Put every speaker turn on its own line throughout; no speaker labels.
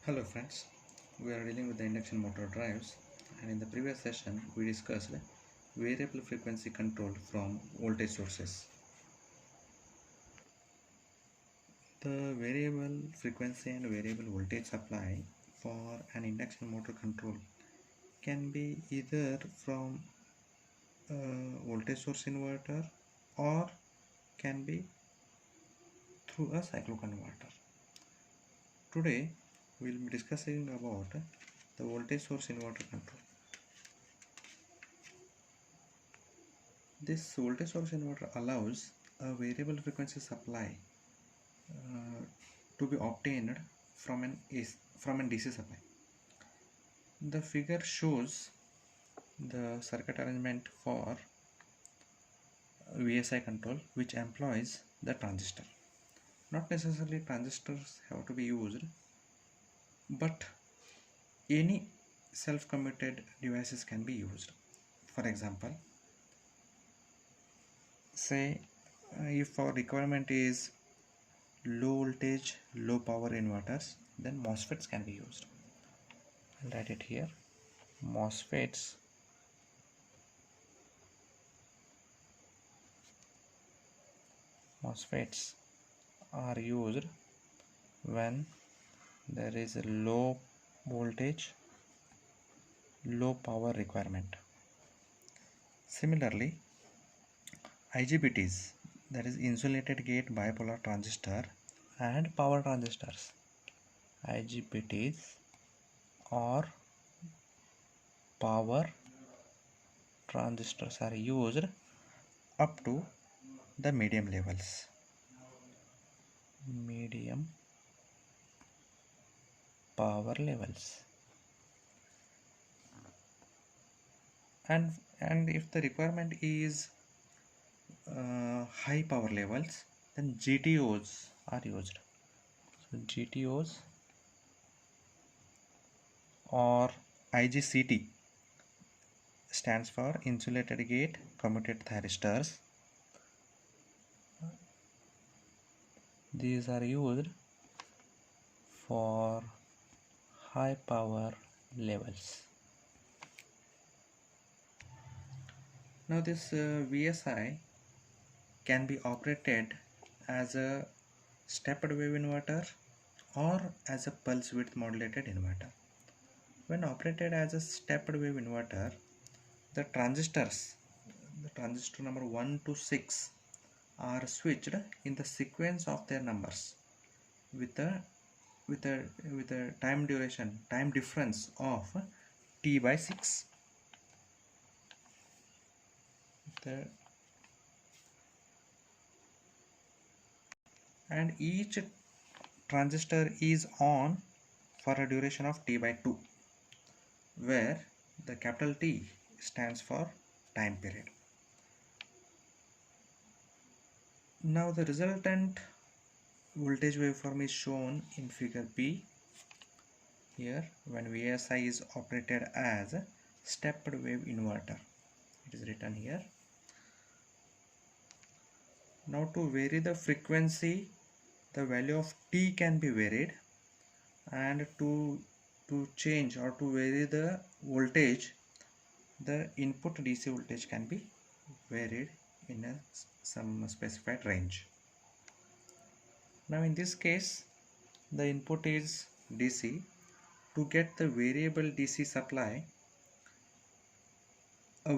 Hello friends, we are dealing with the induction motor drives, and in the previous session we discussed variable frequency control from voltage sources. The variable frequency and variable voltage supply for an induction motor control can be either from a voltage source inverter or can be through a cycloconverter. Today we will be discussing about the voltage source inverter control. This voltage source inverter allows a variable frequency supply to be obtained from an DC supply. The figure shows the circuit arrangement for VSI control, which employs the transistor. Not necessarily transistors have to be used, but any self-commuted devices can be used. For example, say if our requirement is low voltage, low power inverters, then MOSFETs can be used. I'll write it here. MOSFETs are used when there is a low voltage, low power requirement. Similarly, IGBTs, that is insulated gate bipolar transistor, and power transistors, IGBTs or power transistors are used up to the medium levels. Medium power levels. And if the requirement is high power levels, then GTOs are used. So GTOs or IGCT stands for insulated gate commuted thyristors. These are used for high power levels. Now this VSI can be operated as a stepped wave inverter or as a pulse width modulated inverter. When operated as a stepped wave inverter, the transistors, the transistor number 1 to 6, are switched in the sequence of their numbers with a time difference of T by 6. And each transistor is on for a duration of T by 2, where the capital T stands for time period. Now the resultant voltage waveform is shown in figure B. Here, when VSI is operated as a stepped wave inverter, it is written here. Now to vary the frequency, the value of T can be varied, and to change or to vary the voltage, the input DC voltage can be varied in some specified range. Now in this case, the input is DC. To get the variable DC supply, a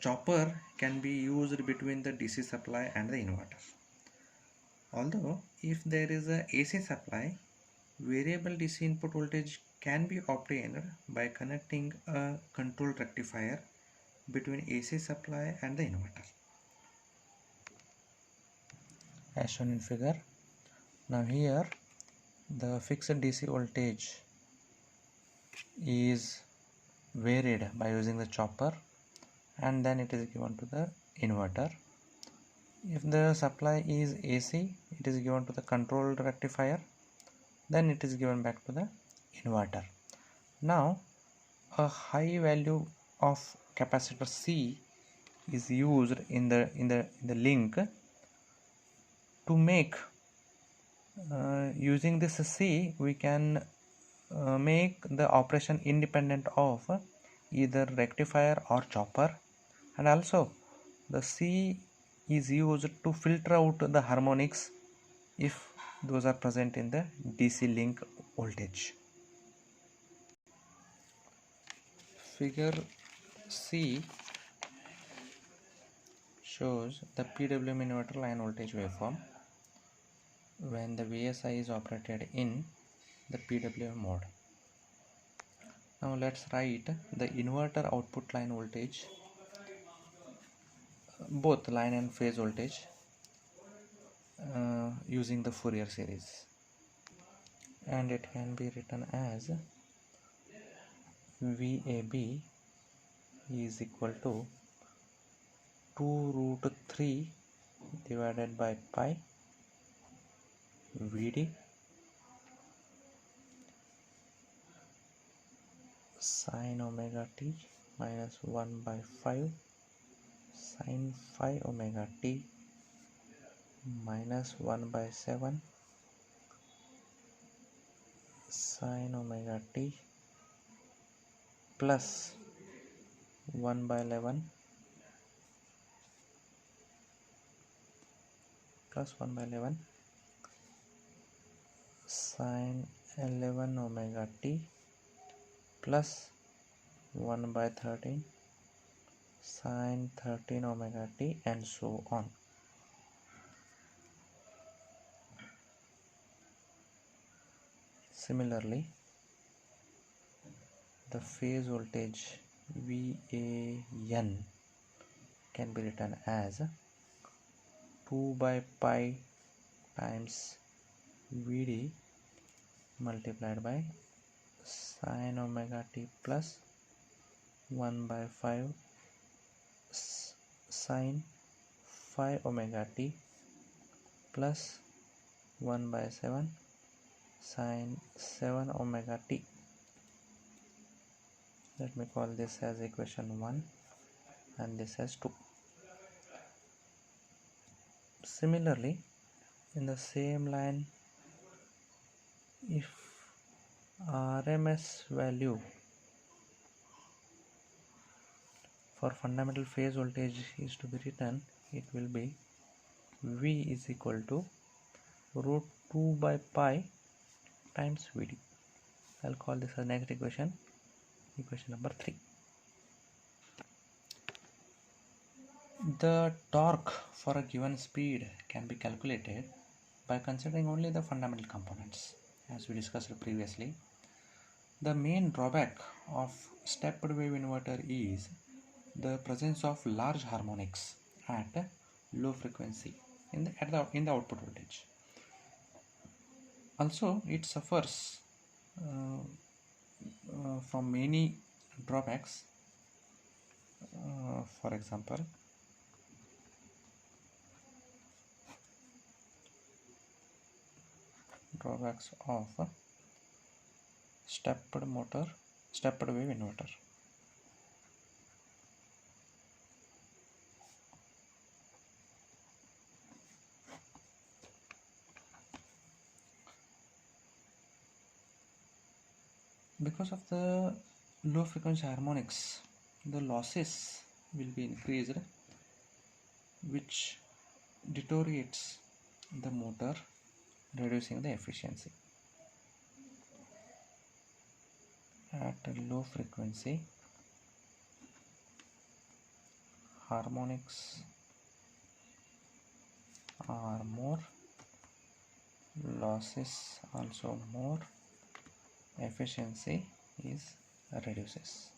chopper can be used between the DC supply and the inverter. Although if there is a AC supply, variable DC input voltage can be obtained by connecting a control rectifier between AC supply and the inverter, as shown in figure. Now here the fixed DC voltage is varied by using the chopper, and then it is given to the inverter. If the supply is AC, it is given to the control rectifier, then it is given back to the inverter. Now a high value of capacitor C is used in the link to make Using this C, we can make the operation independent of either rectifier or chopper, and also the C is used to filter out the harmonics if those are present in the DC link voltage. Figure C shows the PWM inverter line voltage waveform when the VSI is operated in the PWM mode. Now let's write the inverter output line voltage, both line and phase voltage, using the Fourier series, and it can be written as VAB is equal to 2 root 3 divided by pi VD sine omega t minus 1 by 5 sine phi omega t minus 1 by 7 sine omega t plus 1 by 11 plus 1 by 11 sine 11 omega t plus 1 by 13 sine 13 omega t, and so on. Similarly, the phase voltage VAN can be written as 2 by pi times VD multiplied by sine omega t plus 1 by 5 sine phi omega t plus 1 by 7 sine 7 omega t. Let me call this as equation 1 and this as 2. Similarly, in the same line, if RMS value for fundamental phase voltage is to be written, it will be V is equal to root 2 by pi times VD. I'll call this as next equation, equation number 3. The torque for a given speed can be calculated by considering only the fundamental components, as we discussed previously. The main drawback of stepped wave inverter is the presence of large harmonics at low frequency in the output voltage. Also, it suffers from many drawbacks. For example, drawbacks of stepped wave inverter. Because of the low frequency harmonics, the losses will be increased, which deteriorates the motor, reducing the efficiency. At a low frequency, harmonics are more, losses also more, efficiency is reduces.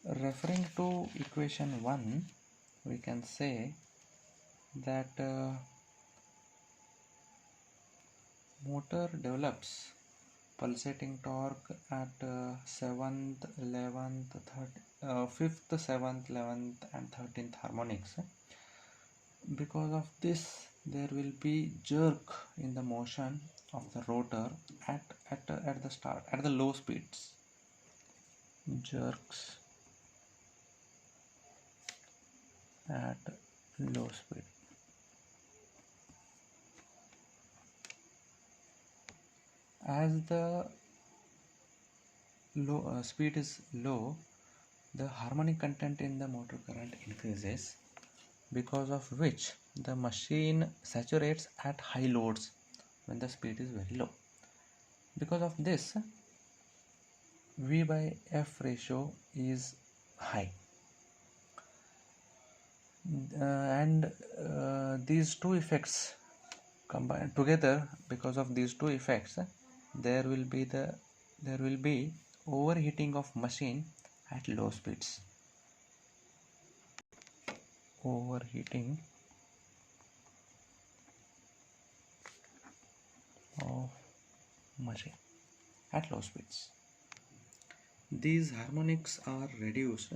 Referring to equation 1, we can say that motor develops pulsating torque at 7th, 11th, 5th, 7th, 11th and 13th harmonics. Because of this, there will be jerk in the motion of the rotor at the start, at the low speeds. Jerks at low speed. As the speed is low, the harmonic content in the motor current increases, because of which the machine saturates at high loads when the speed is very low. Because of this, V by F ratio is high. And these two effects combined together, because of these two effects, there will be overheating of machine at low speeds. Overheating of machine at low speeds. These harmonics are reduced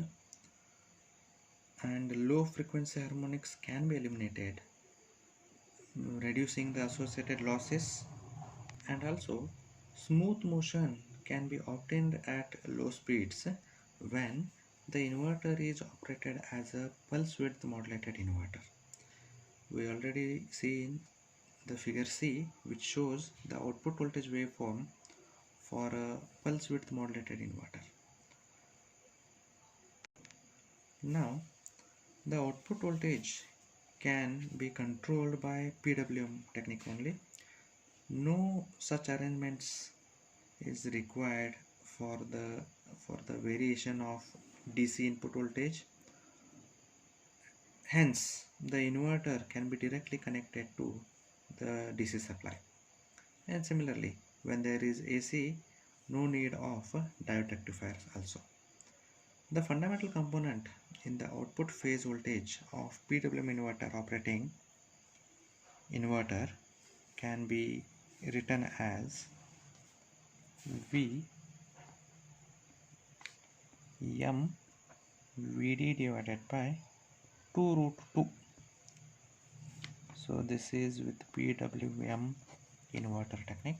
and low frequency harmonics can be eliminated, reducing the associated losses. And also, smooth motion can be obtained at low speeds when the inverter is operated as a pulse width modulated inverter. We already seen the figure C, which shows the output voltage waveform for a pulse width modulated inverter. Now, the output voltage can be controlled by PWM technique only. No such arrangements is required for the variation of DC input voltage. Hence, the inverter can be directly connected to the DC supply. And similarly, when there is AC, no need of diode rectifiers also. The fundamental component in the output phase voltage of PWM inverter operating inverter can be written as V M Vd divided by 2 root 2. So this is with PWM inverter technique,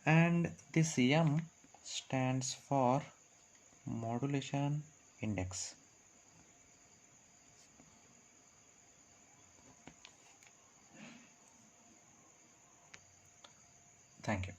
and this M stands for modulation index. Thank you.